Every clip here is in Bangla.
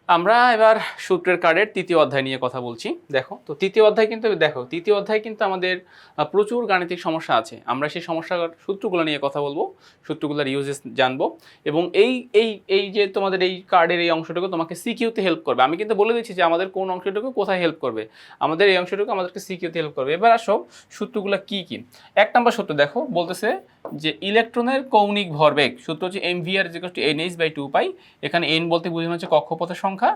আমরা এবার সূত্রের কার্ডের তৃতীয় অধ্যায় নিয়ে কথা বলছি। দেখো তো তৃতীয় অধ্যায় কিন্তু আমাদের প্রচুর গাণিতিক সমস্যা আছে। আমরা সেই সমস্যার সূত্রগুলো নিয়ে কথা বলবো, সূত্রগুলোর ইউজেস জানবো এবং এই এই এই যে তোমাদের এই কার্ডের এই অংশটুকু তোমাকে সিকিউতে হেল্প করবে। আমি কিন্তু বলে দিচ্ছি যে আমাদের কোন অংশটুকু কোথায় হেল্প করবে। আমাদের এই অংশটুকু আমাদেরকে সিকিউতে হেল্প করবে। এবার আসো সূত্রগুলো কি কি। 1 নম্বর সূত্র দেখো, বলতেছে যে ইলেকট্রনের কৌণিক ভরবেগ সূত্র হচ্ছে mvr=nh/2π। এখানে n বলতে বোঝানো হচ্ছে কক্ষপথের সংখ্যা,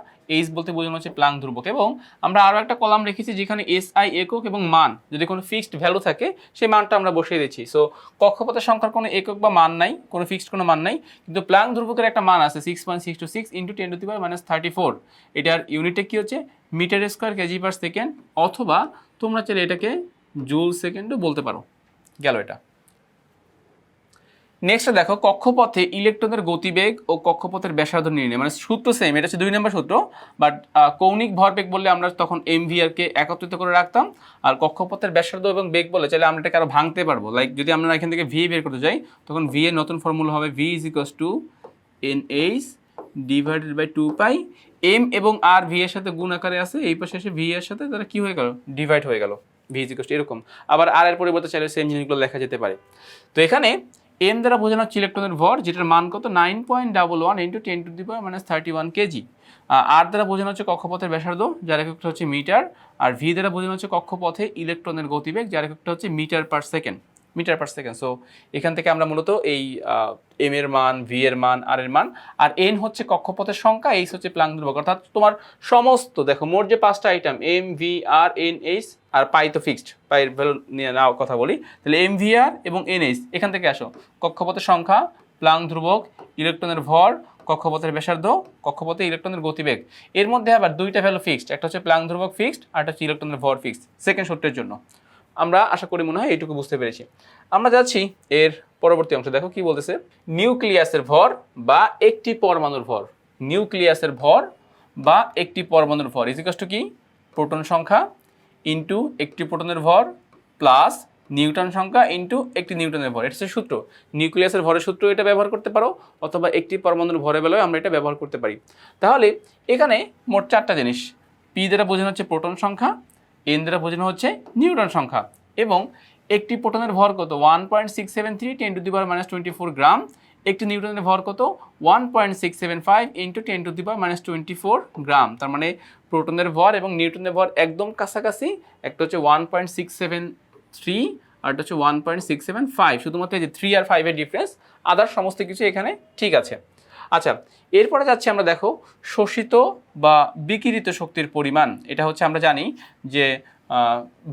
h বলতে বোঝানো হচ্ছে প্লাঙ্ক ধ্রুবক এবং আমরা আরও একটা কলাম রেখেছি যেখানে SI একক এবং মান, যদি কোনো ফিক্সড ভ্যালু থাকে সেই মানটা আমরা বসিয়ে দিচ্ছি। সো কক্ষপথের সংখ্যার কোনো একক বা মান নাই, কোনো ফিক্সড কোনো মান নাই, কিন্তু প্লাঙ্ক ধ্রুবকের একটা মান আছে 6.626 × 10⁻⁻34। এটার ইউনিটে কি হচ্ছে মিটার স্কোয়ার কেজি/সেকেন্ড, অথবা তোমরা চাইলে এটাকে জুল সেকেন্ডও বলতে পারো। গেল এটা। নেক্সট দেখো, কক্ষপথে ইলেকট্রনের গতিবেগ ও কক্ষপথের ব্যাসার্ধ নির্ণয়, মানে সূত্র সেম, এটা হচ্ছে 2 নম্বর সূত্র, বাট কৌণিক ভরবেগ বললে আমরা তখন mvr-কে একত্রিত করে রাখতাম, আর কক্ষপথের ব্যাসার্ধ এবং বেগ বলে চাইলে আমরা এটাকে আরো ভাঙতে পারবো। লাইক যদি আমরা এখান থেকে v বের করতে যাই তখন v এর নতুন ফর্মুলা হবে v=nh/2π। m এবং r v এর সাথে গুণ আকারে আছে, এই পাশে এসে v এর সাথে তারা কি হয়ে গেল, ডিভাইড হয়ে গেল, v= এরকম। আবার r এর পরিবর্তে চাইলে সেম জিনিসগুলো লেখা যেতে পারে। তো এখানে m দ্বারা বোঝানো হচ্ছে ইলেকট্রনের ভর, যেটার মান কত 9.11 × 10⁻31 কেজি। r দ্বারা বোঝানো হচ্ছে কক্ষপথের ব্যাসার্ধ, যার এককটা হচ্ছে মিটার, আর v দ্বারা বোঝানো হচ্ছে কক্ষপথে ইলেকট্রনের গতিবেগ, যার এককটা হচ্ছে মিটার/সেকেন্ড। সো এখান থেকে আমরা মূলত এই m এর মান, v এর মান, r এর মান, আর n হচ্ছে কক্ষপথের সংখ্যা, h হচ্ছে প্লাঙ্ক ধ্রুবক। অর্থাৎ তোমার সমস্ত দেখো মোট যে 5টা item m, v, r, n, h আর পাই তো ফিক্সড, পাইয়ের ভ্যালু নিয়ে নাও কথা বলি, তাহলে mvr এবং nh এখান থেকে আসো, কক্ষপথের সংখ্যা, প্লাঙ্ক ধ্রুবক, ইলেকট্রনের ভর, কক্ষপথের ব্যাসার্ধ, কক্ষপথে ইলেকট্রনের গতিবেগ। এর মধ্যে আবার দুইটা ভ্যালু ফিক্সড, একটা হচ্ছে প্লাঙ্ক ধ্রুবক ফিক্সড, আর একটা হচ্ছে ইলেকট্রনের ভর ফিক্সড, সেকেন্ড সূত্রের জন্য। আমরা আশা করি মনে হয় এইটুকু বুঝতে পেরেছি। আমরা যাচ্ছি এর পরবর্তী অংশ। দেখো কি বলতেছে, নিউক্লিয়াসের ভর বা একটি পরমাণুর ভর। নিউক্লিয়াসের ভর বা একটি পরমাণুর ভর ইজিকাস টু কি, প্রোটন সংখ্যা ইন্টু একটি প্রোটনের ভর প্লাস নিউটন সংখ্যা ইন্টু একটি নিউটনের ভর। এটা হচ্ছে সূত্র। নিউক্লিয়াসের ভরের সূত্র এটা ব্যবহার করতে পারো, অথবা একটি পরমাণুর ভরের বেলায় আমরা এটা ব্যবহার করতে পারি। তাহলে এখানে মোট 4টা জিনিস, পি দ্বারা বোঝানো হচ্ছে প্রোটন সংখ্যা, এন দ্বারা বোঝানো হচ্ছে নিউটন সংখ্যা, এবং একটি প্রোটনের ভর কত 1.673 10⁻24 গ্রাম, একটি নিউটনের ভর কত 1.675 × 10⁻24 গ্রাম। তার মানে প্রোটনের ভর এবং নিউটনের ভর একদম কাছাকাছি, একটা হচ্ছে 1.673 আর একটা হচ্ছে 1.675, শুধুমাত্র এই যে 3 আর 5 এর ডিফারেন্স, আদার সমস্ত কিছু এখানে ঠিক আছে। আচ্ছা, এরপরে যাচ্ছি আমরা, দেখো শোষিত বা বিকিরিত শক্তির পরিমাণ। এটা হচ্ছে আমরা জানি যে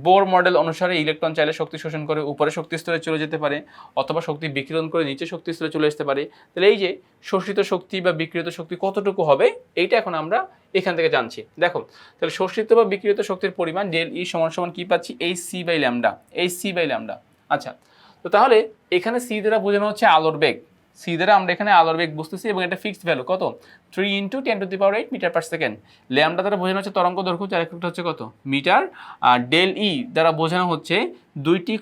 বোর মডেল অনুসারে ইলেকট্রন চাইলে শক্তি শোষণ করে উপরে শক্তি স্তরে চলে যেতে পারে, অথবা শক্তি বিকিরণ করে নিচে শক্তি স্তরে চলে আসতে পারে। তাহলে এই যে শোষিত শক্তি বা বিকিরিত শক্তি কতটুকু হবে, এইটা এখন আমরা এখান থেকে জানছি। দেখো তাহলে শোষিত বা বিকিরিত শক্তির পরিমাণ ∆E = কি পাচ্ছি, hc/λ। আচ্ছা, তো তাহলে এখানে c দ্বারা বোঝানো হচ্ছে আলোর বেগ, সি দ্বারা আমরা এখানে আলোর বেগ বুঝতেছি, এবং এটা ফিক্সড ভ্যালু কত 3 × 10⁸ মিটার/সেকেন্ড। ল্যামডা দ্বারা বোঝানো হচ্ছে তরঙ্গ দৈর্ঘ্য, যার এককটা হচ্ছে কত মিটার, আর ∆E দ্বারা বোঝানো হচ্ছে দুইটি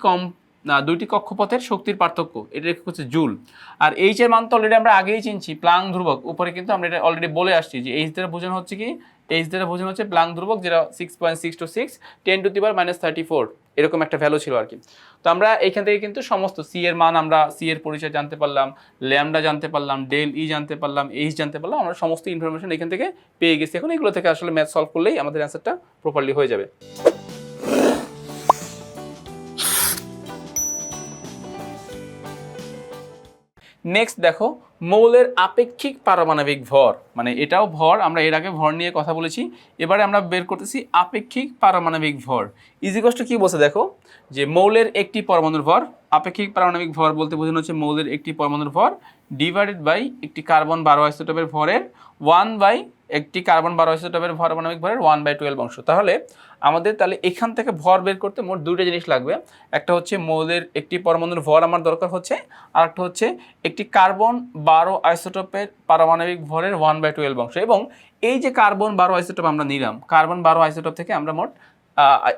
কক্ষপথের শক্তির পার্থক্য, এটার একক হচ্ছে জুল। আর এইচ এর মান তো অলরেডি আমরা আগেই চিনছি, প্লাঙ্ক ধ্রুবক, উপরে কিন্তু আমরা এটা অলরেডি বলে আসছি যে এইচ দ্বারা বোঝানো হচ্ছে কি, এইচ দ্বারা বোঝানো হচ্ছে প্লাঙ্ক ধ্রুবক, যেটা 6.626 10⁻34 এরকম একটা ভ্যালু ছিল আর কি। তো আমরা এইখান থেকে কিন্তু সমস্ত সি এর মান, আমরা সি এর পরিচয় জানতে পারলাম, ল্যামডা জানতে পারলাম, ∆E জানতে পারলাম, এইচ জানতে পারলাম, আমরা সমস্ত ইনফরমেশন এখান থেকে পেয়ে গেছি। এখন এগুলো থেকে আসলে ম্যাথ সলভ করলেই আমাদের অ্যান্সারটা প্রপারলি হয়ে যাবে। নেক্সট দেখো, মৌলের আপেক্ষিক পারমাণবিক ভর, মানে এটাও ভর, আমরা এর আগে ভর নিয়ে কথা বলেছি, এবারে আমরা বের করতেছি আপেক্ষিক পারমাণবিক ভর। ইজিকস টু কি বলছে দেখো, যে মৌলের একটি পরমাণুর ভর, আপেক্ষিক পারমাণবিক ভর বলতে বোঝানো হচ্ছে মৌলের একটি পরমাণুর ভর ডিভাইডেড বাই একটি কার্বন 12 আইসোটোপের ভরের 1/, একটি কার্বন 12 আইসোটোপের পারমাণবিক ভরের 1/12 অংশ। তাহলে আমাদের এখান থেকে ভর বের করতে মোট দুইটা জিনিস লাগবে, একটা হচ্ছে মৌলের একটি পরমাণুর ভর আমার দরকার হচ্ছে, আর একটা হচ্ছে একটি কার্বন 12 আইসোটোপের পারমাণবিক ভরের 1/12 অংশ। এবং এই যে কার্বন 12 আইসোটোপ আমরা নিলাম, কার্বন 12 আইসোটোপ থেকে আমরা মোট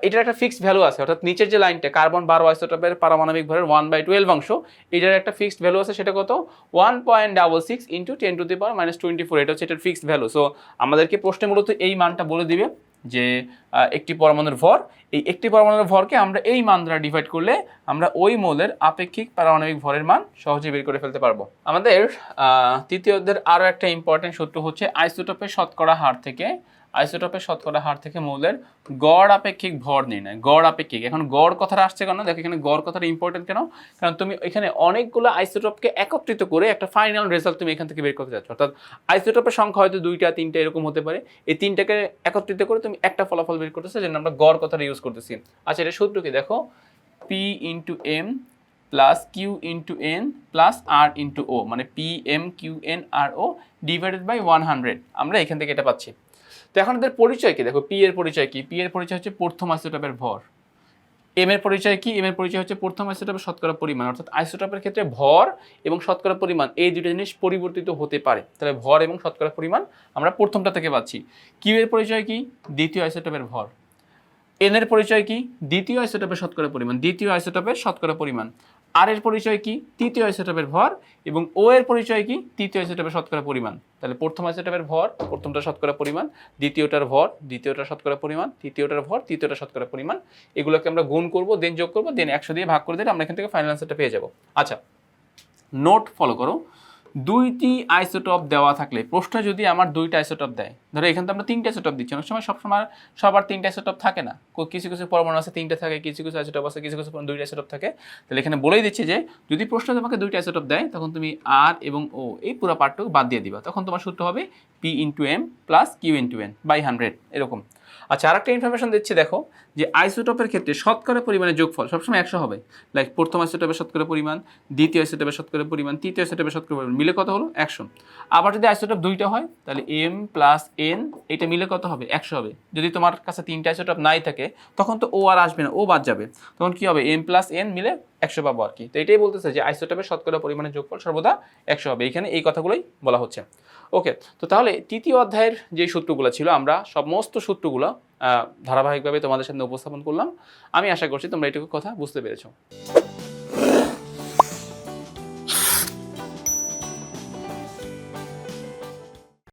এটার একটা ফিক্সড ভ্যালু আছে, অর্থাৎ নিচের যে লাইনটা কার্বন 12 আইসোটোপের পারমাণবিক ভরের 1/12 অংশ, এটার একটা ফিক্সড ভ্যালু আছে, সেটা কত 1.66 × 10⁻²৪। এটা হচ্ছে এটার ফিক্সড ভ্যালু। সো আমাদেরকে প্রশ্নে মূলত এই মানটা বলে দিবে যে একটি পরমাণুর ভর, এই একটি পরমাণুর ভরকে আমরা এই মান দ্বারা ডিভাইড করলে আমরা ওই মৌলের আপেক্ষিক পারমাণবিক ভরের মান সহজে বের করে ফেলতে পারবো। আমাদের তৃতীয় অধ্যায়ের আরও একটা ইম্পর্টেন্ট সূত্র হচ্ছে আইসোটোপের শতকরা হার থেকে মৌলের গড় আপেক্ষিক ভর নির্ণয়। গড় আপেক্ষিক, এখন গড় কথাটা আসছে কেন দেখো, এখানে গড় কথাটা ইম্পর্টেন্ট কেন, কারণ তুমি এখানে অনেকগুলো আইসোটোপকে একত্রিত করে একটা ফাইনাল রেজাল্ট তুমি এখান থেকে বের করতে যাচ্ছ। অর্থাৎ আইসোটোপের সংখ্যা হয়তো 2টা 3টা এরকম হতে পারে, এই 3টাকে একত্রিত করে তুমি একটা ফলাফল বের করতেছো, যেন আমরা গড় কথাটা ইউজ করতেছি। আচ্ছা, এটা সূত্র কি দেখো, P × M + Q × N + R × O, মানে PM QN RO divided by 100। আমরা এখান থেকে এটা পাচ্ছি। তো এখন এদের পরিচয় কি দেখো, P এর পরিচয় কি, P এর পরিচয় হচ্ছে প্রথম আইসোটোপের ভর। M এর পরিচয় কি, M এর পরিচয় হচ্ছে প্রথম আইসোটোপের শতকরা পরিমাণ। অর্থাৎ আইসোটোপের ক্ষেত্রে ভর এবং শতকরা পরিমাণ এই দুটো জিনিস পরিবর্তিত হতে পারে, তাহলে ভর এবং শতকরা পরিমাণ আমরা প্রথমটা থেকে পাচ্ছি। Q এর পরিচয় কি, দ্বিতীয় আইসোটোপের ভর। N এর পরিচয় কি, দ্বিতীয় আইসোটোপের শতকরা পরিমাণ। R এর পরিচয় কি, তৃতীয় আইসোটোপের ভর, এবং O এর পরিচয় কি, তৃতীয় আইসোটোপের শতকরা পরিমাণ। তাহলে প্রথম আইসোটোপের ভর, প্রথমটা শতকরা পরিমাণ, দ্বিতীয়টার ভর, দ্বিতীয়টার শতকরা পরিমাণ, তৃতীয়টার ভর, তৃতীয়টার শতকরা পরিমাণ, এগুলোকে আমরা গুণ করব, দেন যোগ করব, দেন 100 দিয়ে ভাগ করে দিলে আমরা এখান থেকে ফাইনাল আনসারটা পেয়ে যাব। আচ্ছা, নোট ফলো করো, 2টি আইসোটোপ দেওয়া থাকলে, প্রশ্ন যদি আমার 2টা আইসোটোপ দেয়, ধরো এখানে তো আমরা 3টা আইসোটোপ দিচ্ছি, অনেক সময় সবসময় সবার 3টা আইসোটোপ থাকে না, কিছু কিছু পরমাণু আছে 3টা থাকে, কিছু কিছু আইসোটোপ আছে কিছু কিছু 2টা আইসোটোপ থাকে। তাহলে এখানে বলেই দিচ্ছি যে যদি প্রশ্ন তোমাকে 2টা আইসোটোপ দেয়, তখন তুমি R এবং O এই পুরো পার্টটুকু বাদ দিয়ে দিবা, তখন তোমার সূত্র হবে P × M + Q × N / 100 এরকম। আচ্ছা, আরেকটা ইনফরমেশন দিচ্ছি দেখো, যে আইসোটোপের ক্ষেত্রে শতকরা পরিমাণের যোগফল সবসময় 100 হবে। লাইক প্রথম আইসোটোপের শতকরা পরিমাণ, দ্বিতীয় আইসোটোপের শতকরা পরিমাণ, তৃতীয় আইসোটোপের শতকরা পরিমাণ মিলে কত হলো 100। আবার যদি আইসোটোপ 2টা হয়, তাহলে M + N এটা মিলে কত হবে 100 হবে। যদি তোমার কাছে 3টা আইসোটোপ নাই থাকে, তখন তো O আর আসবে না, O বাদ যাবে, তখন কি হবে M + N মিলে 100 পাবো আর কি। তো এটাই বলতেছে যে আইসোটোপের শতকরা পরিমাণের যোগফল সর্বদা 100 হবে, এখানে এই কথাগুলোই বলা হচ্ছে। ওকে, তো তাহলে তৃতীয় অধ্যায়ের যে সূত্রগুলো ছিল, আমরা সমস্ত সূত্রগুলো ধারাবাহিকভাবে তোমাদের সামনে উপস্থাপন করলাম। আমি আশা করছি তোমরা এটুকু কথা বুঝতে পেরেছো।